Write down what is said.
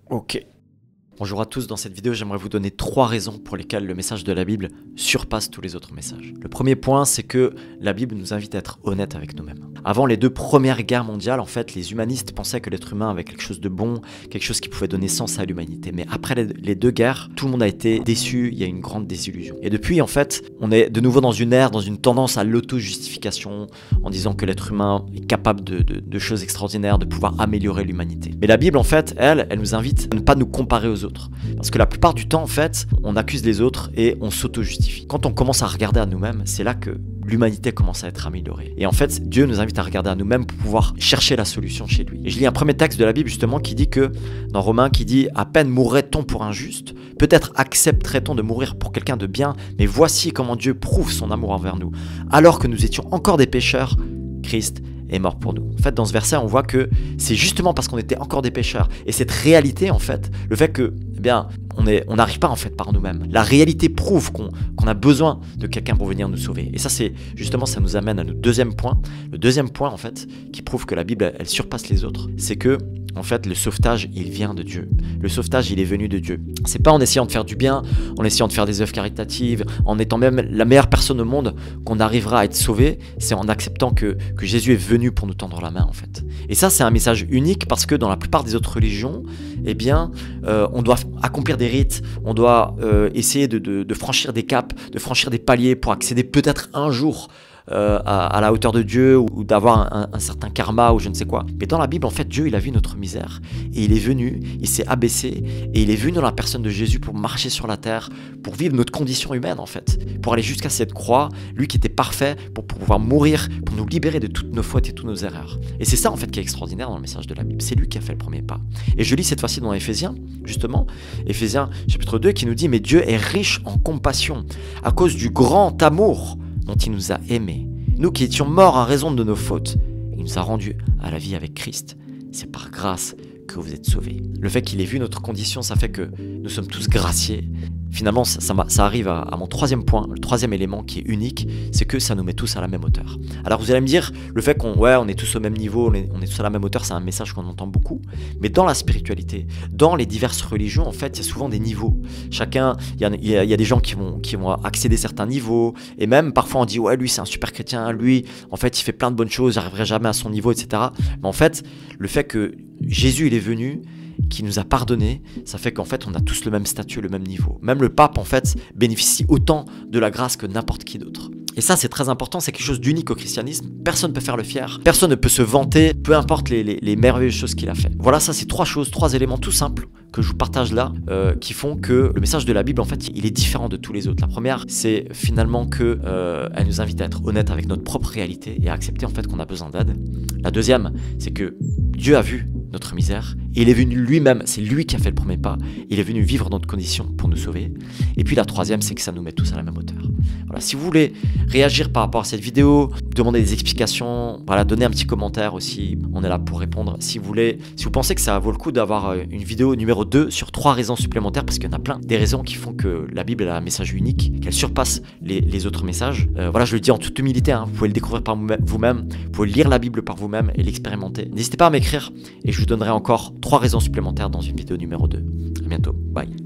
Ok. Bonjour à tous, dans cette vidéo j'aimerais vous donner 3 raisons pour lesquelles le message de la Bible surpasse tous les autres messages. Le premier point, c'est que la Bible nous invite à être honnêtes avec nous-mêmes. Avant les 2 premières guerres mondiales, en fait, les humanistes pensaient que l'être humain avait quelque chose de bon, quelque chose qui pouvait donner sens à l'humanité. Mais après les 2 guerres, tout le monde a été déçu, il y a une grande désillusion. Et depuis, en fait, on est de nouveau dans une ère, dans une tendance à l'auto-justification, en disant que l'être humain est capable de choses extraordinaires, de pouvoir améliorer l'humanité. Mais la Bible, en fait, elle nous invite à ne pas nous comparer aux autres. Parce que la plupart du temps, en fait, on accuse les autres et on s'auto-justifie. Quand on commence à regarder à nous-mêmes, c'est là que l'humanité commence à être améliorée. Et en fait, Dieu nous invite à regarder à nous-mêmes pour pouvoir chercher la solution chez lui. Et je lis un premier texte de la Bible justement qui dit que, dans Romains, qui dit « À peine mourrait-on pour un juste, peut-être accepterait-on de mourir pour quelqu'un de bien, mais voici comment Dieu prouve son amour envers nous. Alors que nous étions encore des pécheurs, Christ est mort pour nous. » En fait, dans ce verset, on voit que c'est justement parce qu'on était encore des pécheurs. Et cette réalité, en fait, le fait que, eh bien, on n'arrive pas en fait par nous-mêmes. La réalité prouve qu'on a besoin de quelqu'un pour venir nous sauver. Et ça, c'est justement, ça nous amène à notre deuxième point. Le deuxième point, en fait, qui prouve que la Bible, elle surpasse les autres, c'est que, en fait, le sauvetage, il vient de Dieu. Le sauvetage, il est venu de Dieu. C'est pas en essayant de faire du bien, en essayant de faire des œuvres caritatives, en étant même la meilleure personne au monde qu'on arrivera à être sauvé. C'est en acceptant que Jésus est venu pour nous tendre la main, en fait. Et ça, c'est un message unique parce que dans la plupart des autres religions, eh bien, on doit accomplir des rites, on doit essayer de franchir des caps, de franchir des paliers pour accéder peut-être un jour à la hauteur de Dieu ou d'avoir un certain karma ou je ne sais quoi. Mais dans la Bible, en fait, Dieu, il a vu notre misère et il est venu, il s'est abaissé et il est venu dans la personne de Jésus pour marcher sur la terre, pour vivre notre condition humaine, en fait, pour aller jusqu'à cette croix, lui qui était parfait, pour pouvoir mourir, pour nous libérer de toutes nos fautes et toutes nos erreurs. Et c'est ça, en fait, qui est extraordinaire dans le message de la Bible. C'est lui qui a fait le premier pas. Et je lis cette fois-ci dans Éphésiens, justement, Éphésiens chapitre 2, qui nous dit « Mais Dieu est riche en compassion à cause du grand amour dont il nous a aimés. Nous qui étions morts à raison de nos fautes, il nous a rendus à la vie avec Christ. C'est par grâce que vous êtes sauvés. » Le fait qu'il ait vu notre condition, ça fait que nous sommes tous graciés. Finalement, ça arrive à mon troisième point, le troisième élément qui est unique, c'est que ça nous met tous à la même hauteur. Alors vous allez me dire, le fait on est tous au même niveau, on est tous à la même hauteur, c'est un message qu'on entend beaucoup. Mais dans la spiritualité, dans les diverses religions, en fait, il y a souvent des niveaux. Chacun, il y a des gens qui vont accéder à certains niveaux. Et même, parfois, on dit, ouais, lui, c'est un super chrétien, lui, en fait, il fait plein de bonnes choses, j'arriverai jamais à son niveau, etc. Mais en fait, le fait que Jésus, il est venu, qui nous a pardonné, ça fait qu'en fait on a tous le même statut, le même niveau. Même le pape en fait bénéficie autant de la grâce que n'importe qui d'autre. Et ça c'est très important, c'est quelque chose d'unique au christianisme, personne ne peut faire le fier, personne ne peut se vanter, peu importe les merveilleuses choses qu'il a fait. Voilà, ça c'est 3 éléments tout simples que je vous partage là, qui font que le message de la Bible en fait il est différent de tous les autres. La première c'est finalement que elle nous invite à être honnête avec notre propre réalité et à accepter en fait qu'on a besoin d'aide. La deuxième c'est que Dieu a vu notre misère, et il est venu lui-même, c'est lui qui a fait le premier pas, il est venu vivre notre condition pour nous sauver. Et puis la troisième, c'est que ça nous met tous à la même hauteur. Voilà, si vous voulez réagir par rapport à cette vidéo, demander des explications, voilà, donnez un petit commentaire aussi, on est là pour répondre. Si vous pensez que ça vaut le coup d'avoir une vidéo numéro 2 sur 3 raisons supplémentaires, parce qu'il y en a plein, des raisons qui font que la Bible a un message unique, qu'elle surpasse les autres messages. Voilà, je le dis en toute humilité, hein, vous pouvez le découvrir par vous-même, vous pouvez lire la Bible par vous-même et l'expérimenter. N'hésitez pas à m'écrire et je vous donnerai encore 3 raisons supplémentaires dans une vidéo numéro 2. À bientôt, bye.